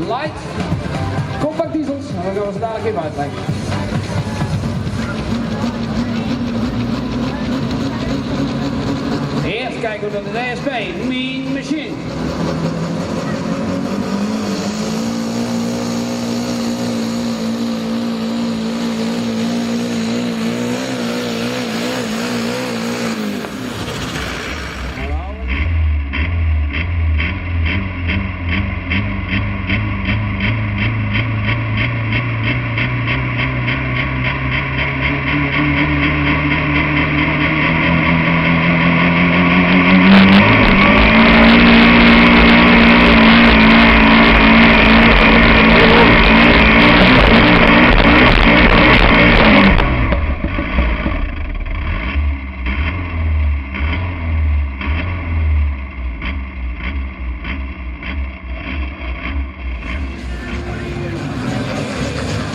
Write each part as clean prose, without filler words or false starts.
light, compact diesels. En dan gaan we ze dadelijk even uitleggen. Eerst kijken we naar de DSP, Mean Machine.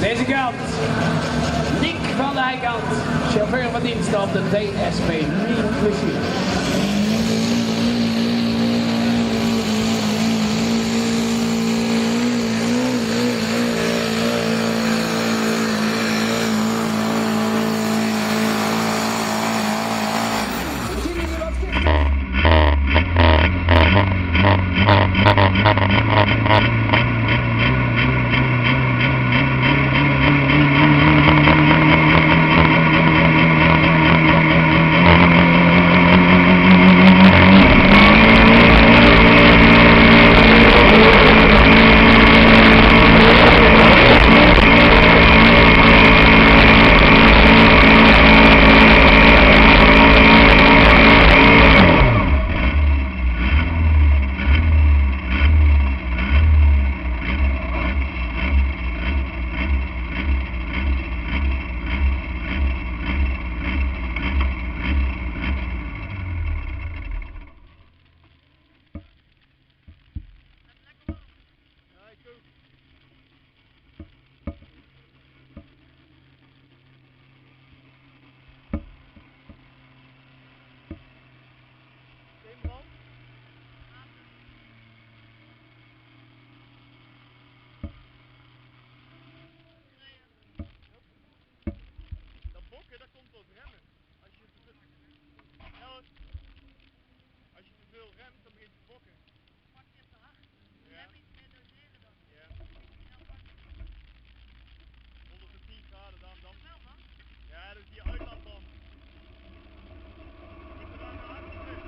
Deze kant, Nick van de Heikant, chauffeur van dienst op de DSP Mean Machine. Dat komt door het remmen. Als je te veel remt, dan begint het te bokken. Pak je te hard. Rem iets meer doseren dan. Ja. 110 graden dan. Wel man. Ja, dat is die uitlaatband. Je moet er aan de hard terug.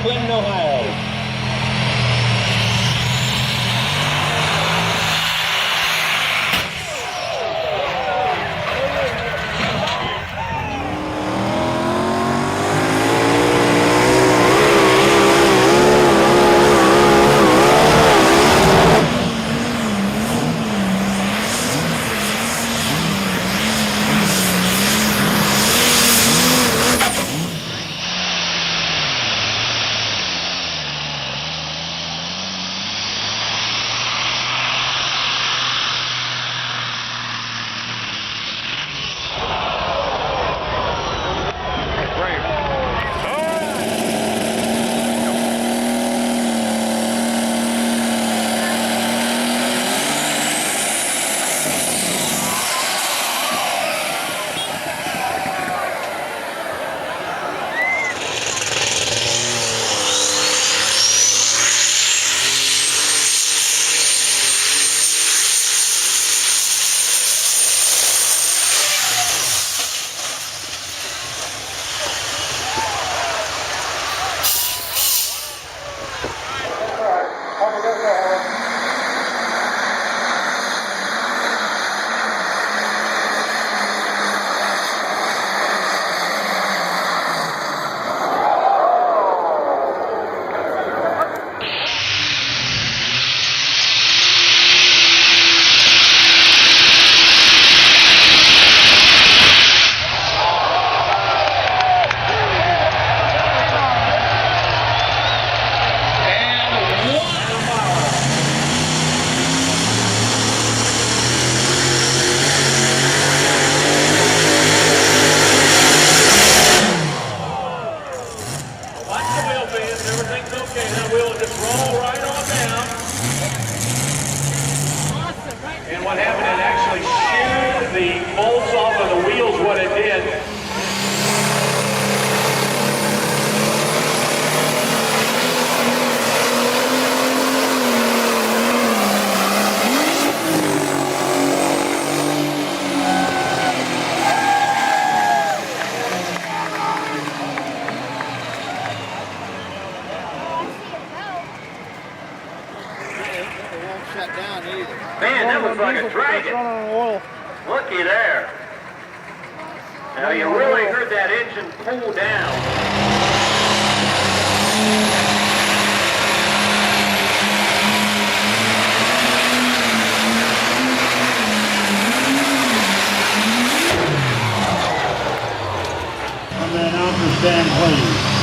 Clinton, Ohio. Okay, that wheel will just roll right on down. And what happened, it actually sheared the bolts off of the wheels, what it did. Shut down either. Man, that looks like a dragon. Looky there. Now you really heard that engine pull down. And then understand, please.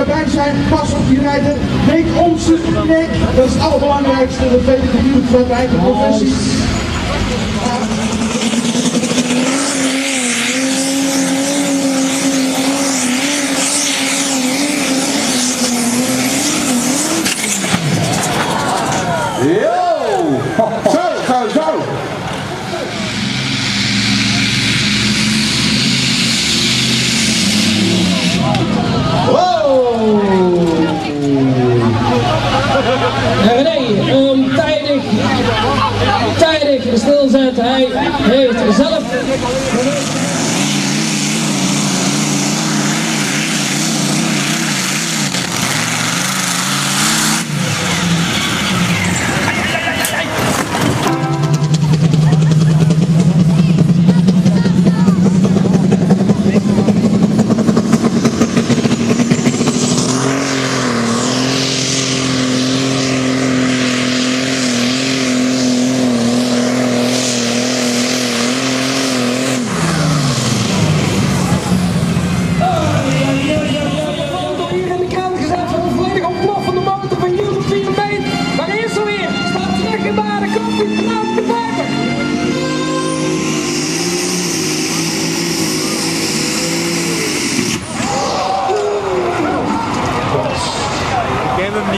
erbij zijn, pas op die rijden, weet onze nek, dat is het allerbelangrijkste, dat weet ik natuurlijk van mijn eigen professie. Zo. René, tijdig stilzetten. Hij heeft zelf...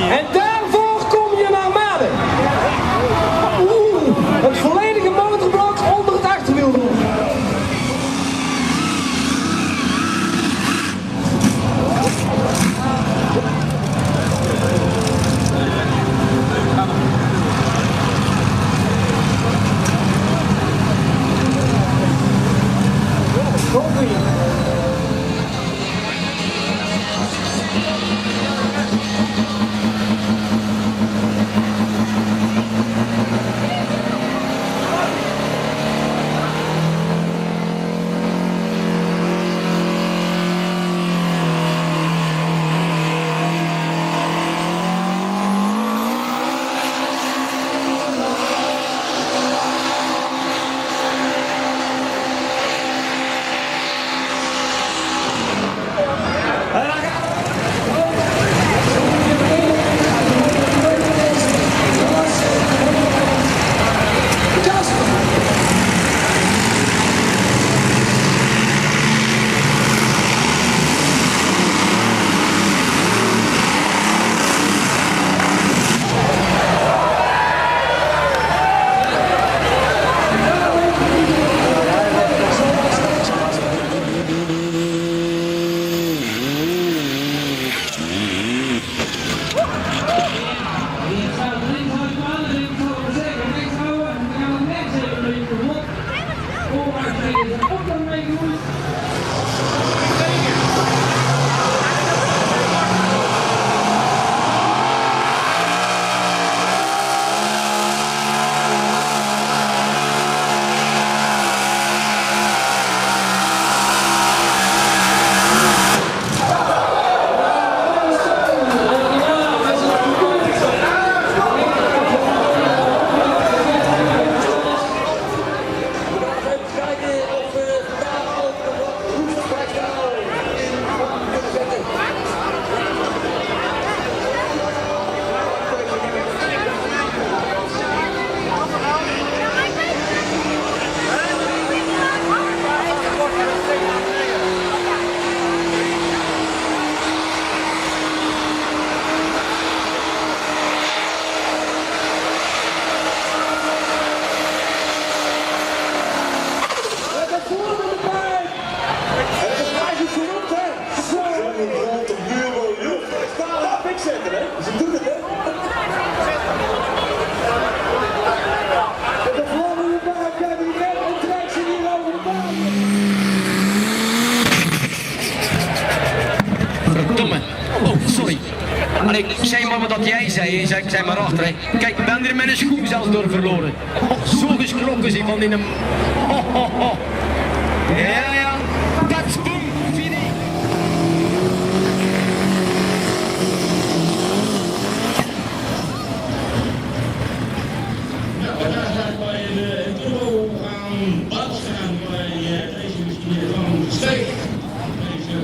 En daarvoor kom je naar Maden. Het volledige motorblok onder het achterwiel doen. Maar ik zei maar wat jij zei, ik zei maar achter. Hè. Kijk, ik ben er met een schoen zelfs door verloren. Zo geschrokken is van in een... Ja, dat is boem, fini. We zijn bij de turbo aan bad gaan bij deze manier van steek. Deze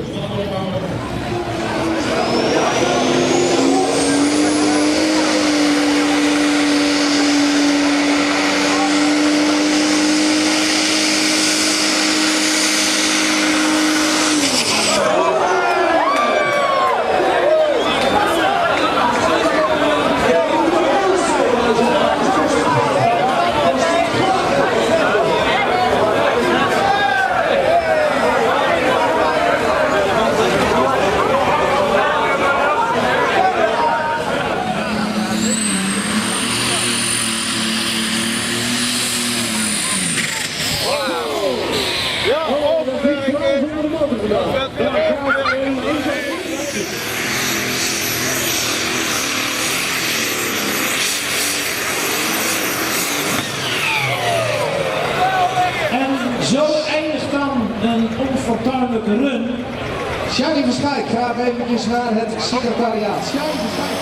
Shani Verschijk, graag eventjes naar het secretariaat. Shani Verschijk.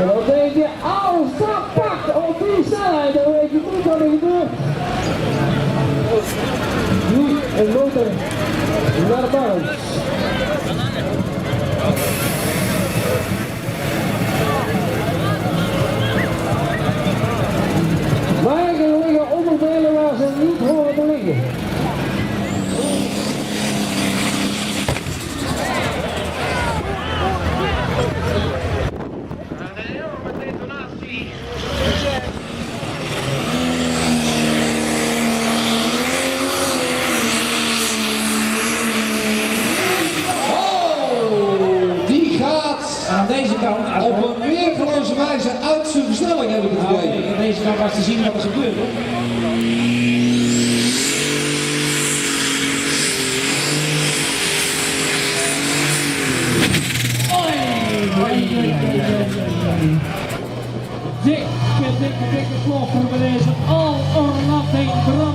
En dan denk je, als dat pakt op die snelheid, dan weet je goed wat er gebeurt. Nu een motor naar de baan. Maar er liggen onderdelen waar ze niet horen te liggen. Een enorme detonatie. Die gaat Aan deze kant, op een weergeloze wijze uit zijn versnelling, heb ik het idee. aan deze kant was te zien wat er gebeurt. Hoor. Dikke klopper bij deze all or nothing brand.